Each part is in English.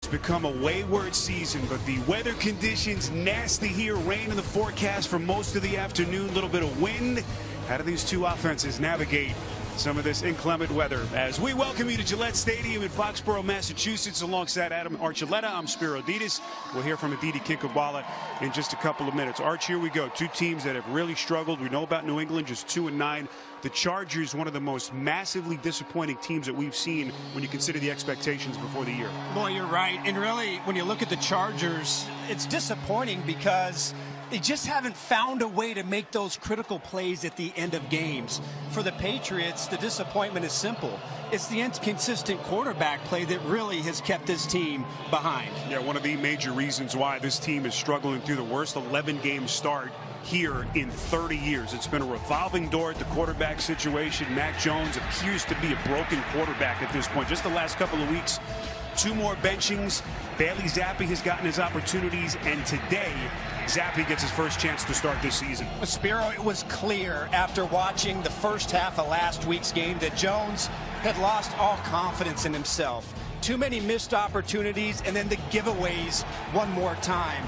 become a wayward season, but the weather conditions nasty here. Rain in the forecast for most of the afternoon. A little bit of wind. How do these two offenses navigate some of this inclement weather? As we welcome you to Gillette Stadium in Foxborough, Massachusetts, alongside Adam Archuleta, I'm Spiro Ditas. We'll hear from Aditi Kinkhabwala in just a couple of minutes. Arch, here we go. Two teams that have really struggled. We know about New England, just 2-9. The Chargers, one of the most massively disappointing teams that we've seen when you consider the expectations before the year. Boy, you're right. And really, when you look at the Chargers, it's disappointing because they just haven't found a way to make those critical plays at the end of games. For the Patriots, the disappointment is simple. It's the inconsistent quarterback play that really has kept this team behind. Yeah, one of the major reasons why this team is struggling through the worst 11-game start here in 30 years. It's been a revolving door at the quarterback situation. Mac Jones appears to be a broken quarterback at this point. Just the last couple of weeks, 2 more benchings. Bailey Zappi has gotten his opportunities, and today Zappi gets his first chance to start this season. Spiro, it was clear after watching the first half of last week's game that Jones had lost all confidence in himself. Too many missed opportunities, and then the giveaways one more time.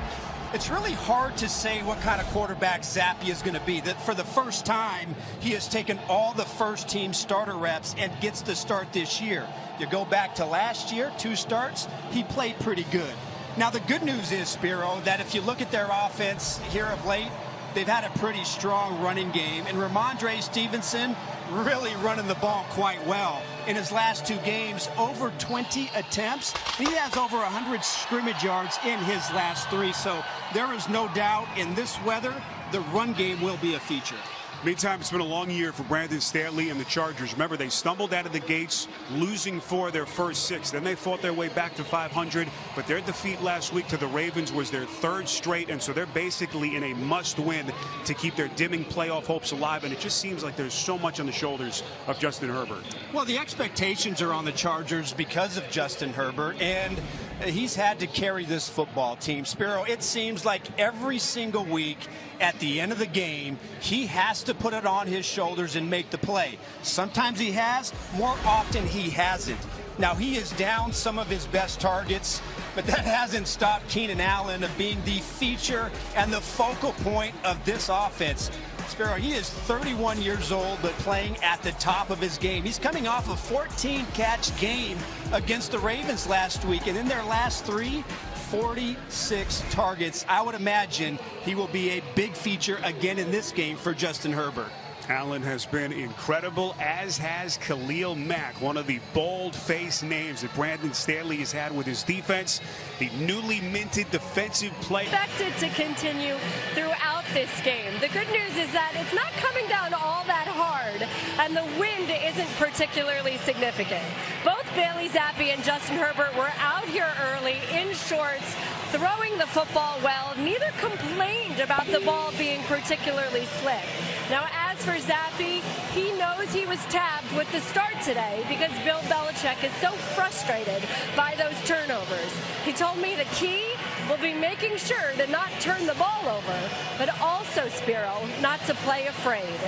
It's really hard to say what kind of quarterback Zappi is going to be. That for the first time, he has taken all the first-team starter reps and gets to start this year. You go back to last year, 2 starts, he played pretty good. Now, the good news is, Spiro, that if you look at their offense here of late, they've had a pretty strong running game. And Ramondre Stevenson really running the ball quite well. In his last 2 games, over 20 attempts. He has over 100 scrimmage yards in his last 3. So there is no doubt in this weather, the run game will be a feature. Meantime, it's been a long year for Brandon Staley and the Chargers. Remember, they stumbled out of the gates, losing 4 of their first 6. Then they fought their way back to 500, but their defeat last week to the Ravens was their 3rd straight, and so they're basically in a must-win to keep their dimming playoff hopes alive, and it just seems like there's so much on the shoulders of Justin Herbert. Well, the expectations are on the Chargers because of Justin Herbert, and he's had to carry this football team. Spiro, it seems like every single week at the end of the game, he has to put it on his shoulders and make the play. Sometimes he has, more often he hasn't. Now, he is down some of his best targets, but that hasn't stopped Keenan Allen of being the feature and the focal point of this offense. Spiro, he is 31 years old, but playing at the top of his game. He's coming off a 14-catch game against the Ravens last week, and in their last 3, 46 targets. I would imagine he will be a big feature again in this game for Justin Herbert. Allen has been incredible, as has Khalil Mack, one of the bold-faced names that Brandon Staley has had with his defense. The newly minted defensive play. Expected to continue throughout this game. The good news is that it's not coming down all that hard, and the wind isn't particularly significant. Both Bailey Zappi and Justin Herbert were out here early in shorts, throwing the football well. Neither complained about the ball being particularly slick. Now, as for Zappi, he knows he was tabbed with the start today because Bill Belichick is so frustrated by those turnovers. He told me the key will be making sure to not turn the ball over, but also, Spiro, not to play afraid.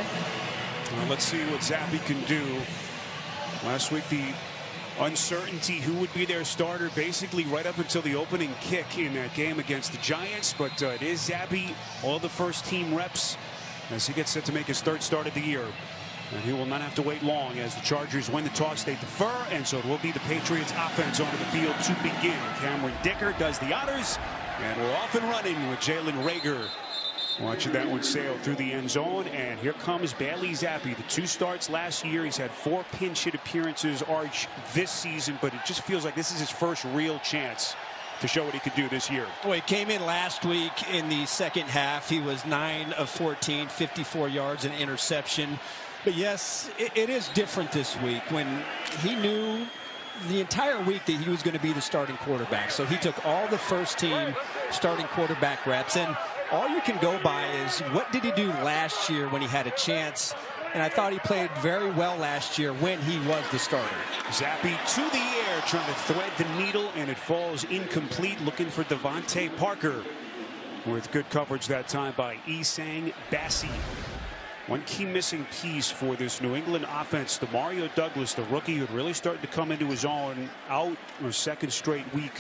Well, let's see what Zappi can do. Last week, the uncertainty who would be their starter basically right up until the opening kick in that game against the Giants, but it is Zappi, all the first-team reps, as he gets set to make his 3rd start of the year. And he will not have to wait long as the Chargers win the toss. They defer, and so it will be the Patriots offense onto the field to begin. Cameron Dicker does the honors, and we're off and running with Jalen Reagor. Watching that one sail through the end zone, and here comes Bailey Zappi. The 2 starts last year. He's had 4 pinch hit appearances, Arch, this season, but it just feels like this is his first real chance to show what he could do this year. Well, he came in last week in the second half. He was 9 of 14, 54 yards and interception. But yes, it is different this week when he knew the entire week that he was going to be the starting quarterback. So he took all the first-team starting quarterback reps, and all you can go by is what did he do last year when he had a chance. And I thought he played very well last year when he was the starter. Zappi to the air, trying to thread the needle, and it falls incomplete. Looking for Devontae Parker with good coverage that time by Isang Bassi. One key missing piece for this New England offense, Mario Douglas, the rookie, who really started to come into his own, out for 2nd straight week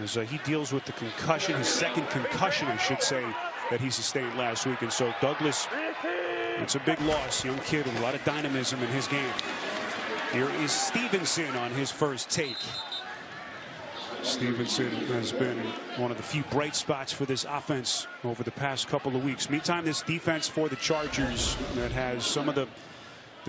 as he deals with the concussion, his second concussion, I should say, that he sustained last week. And so Douglas, it's a big loss. Young kid with a lot of dynamism in his game. Here is Stevenson on his first take. Stevenson has been one of the few bright spots for this offense over the past couple of weeks. Meantime, this defense for the Chargers that has some of the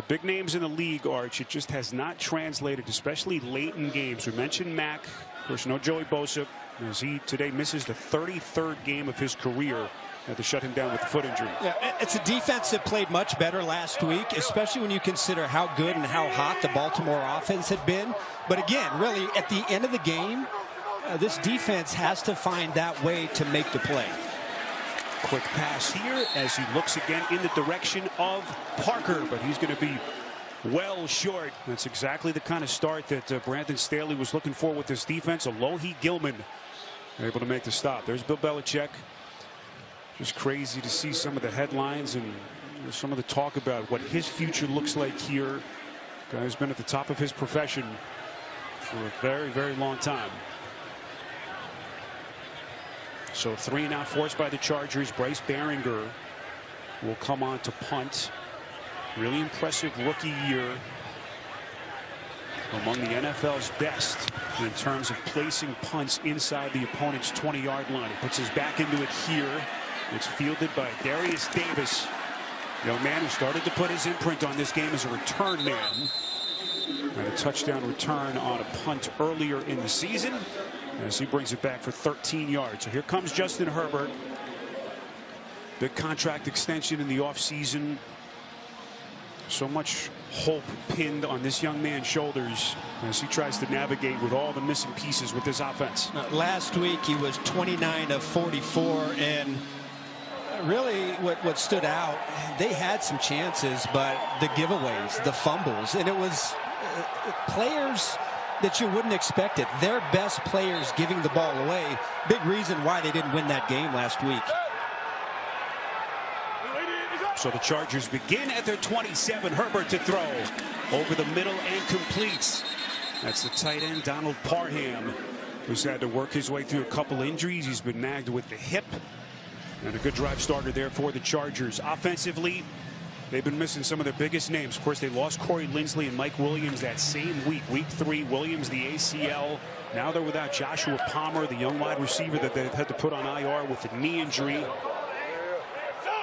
big names in the league, Arch, it just has not translated, especially late in games. We mentioned Mack. Of course, no Joey Bosa, as he today misses the 33rd game of his career. Had to shut him down with the foot injury. Yeah, it's a defense that played much better last week, especially when you consider how good and how hot the Baltimore offense had been. But again, really, at the end of the game, this defense has to find that way to make the play. Quick pass here as he looks again in the direction of Parker, but he's going to be well short. That's exactly the kind of start that Brandon Staley was looking for with this defense. Alohi Gilman able to make the stop. There's Bill Belichick. Just crazy to see some of the headlines and some of the talk about what his future looks like here. Guy's been at the top of his profession for a very, very long time. So 3 and out forced by the Chargers. Bryce Behringer will come on to punt. Really impressive rookie year. Among the NFL's best in terms of placing punts inside the opponent's 20-yard line. He puts his back into it here. It's fielded by Darius Davis, young man who started to put his imprint on this game as a return man. And a touchdown return on a punt earlier in the season as he brings it back for 13 yards. So here comes Justin Herbert. Big contract extension in the offseason. So much hope pinned on this young man's shoulders as he tries to navigate with all the missing pieces with this offense. Last week he was 29 of 44, and really what stood out, they had some chances, but the giveaways, the fumbles, and it was players that you wouldn't expect it. Their best players giving the ball away. Big reason why they didn't win that game last week. So the Chargers begin at their 27. Herbert to throw over the middle and completes. That's the tight end Donald Parham, who's had to work his way through a couple injuries. He's been nagged with the hip. And a good drive starter there for the Chargers. Offensively, they've been missing some of their biggest names. Of course, they lost Corey Linsley and Mike Williams that same week. Week 3, Williams the ACL. Now they're without Joshua Palmer, the young wide receiver that they've had to put on IR with a knee injury.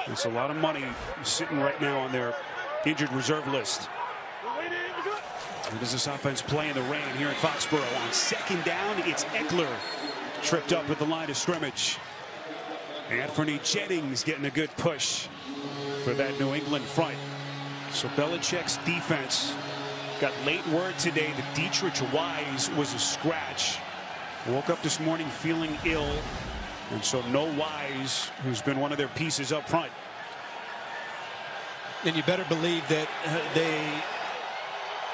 It's a lot of money sitting right now on their injured reserve list. Where does this offense play in the rain here in Foxborough? On second down, it's Eckler tripped up at the line of scrimmage. Anthony Jennings getting a good push for that New England front. So Belichick's defense got late word today that Dietrich Wise was a scratch. Woke up this morning feeling ill. And so no Wise, who's been one of their pieces up front. And you better believe that they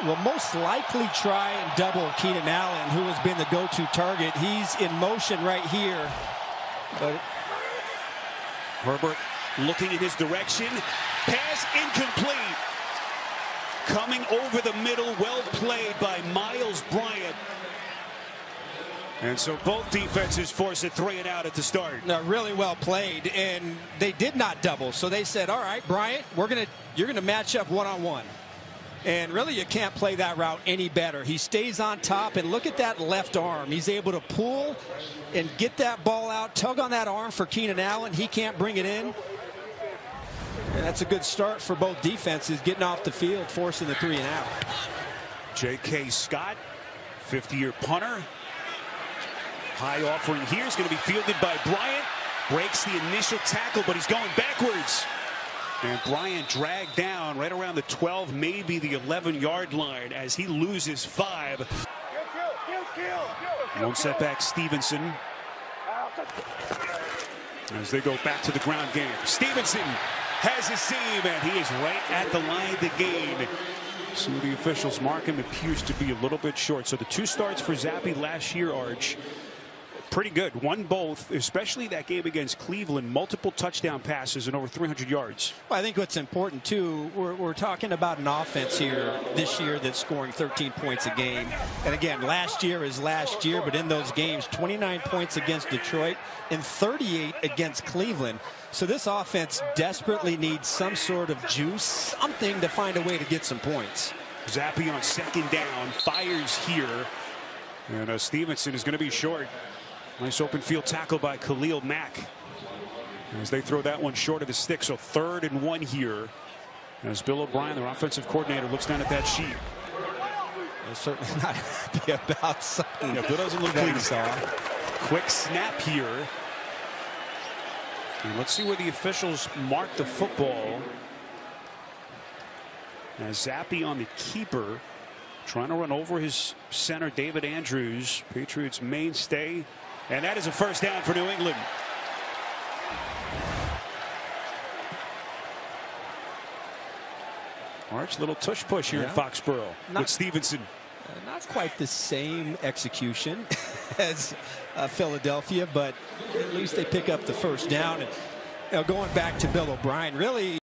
will most likely try and double Keenan Allen, who has been the go-to target. He's in motion right here. But Herbert looking in his direction. Pass incomplete. Coming over the middle. Well played by Miles Bryant. And so both defenses force a 3 and out at the start. No, really well played, and they did not double. So they said, all right, Bryant, you're gonna match up one-on-one. And really, you can't play that route any better. He stays on top, and look at that left arm. He's able to pull and get that ball out, tug on that arm for Keenan Allen. He can't bring it in. And that's a good start for both defenses, getting off the field, forcing the 3 and out. J.K. Scott, 50-year punter. High offering here is going to be fielded by Bryant. Breaks the initial tackle, but he's going backwards. And Bryant dragged down right around the 12, maybe the 11-yard line as he loses 5. Won't set back Stevenson as they go back to the ground game. Stevenson has his seam, and he is right at the line to gain. So the officials mark him. Appears to be a little bit short. So the 2 starts for Zappe last year, Arch. pretty good. Won both, especially that game against Cleveland. Multiple touchdown passes and over 300 yards. Well, I think what's important, too, we're talking about an offense here this year that's scoring 13 points a game. And again, last year is last year, but in those games, 29 points against Detroit and 38 against Cleveland. So this offense desperately needs some sort of juice, something to find a way to get some points. Zappi on second down, fires here. And Stevenson is going to be short. Nice open field tackle by Khalil Mack as they throw that one short of the stick. So 3rd and 1 here as Bill O'Brien, their offensive coordinator, looks down at that sheet. They're certainly not happy about something. Yeah, Bill doesn't look pleased. Quick snap here. And let's see where the officials mark the football. As Zappi on the keeper, trying to run over his center, David Andrews, Patriots mainstay. And that is a first down for New England. Arch, little tush push here in Foxborough with Stevenson. Not quite the same execution as Philadelphia, but at least they pick up the first down. And going back to Bill O'Brien, really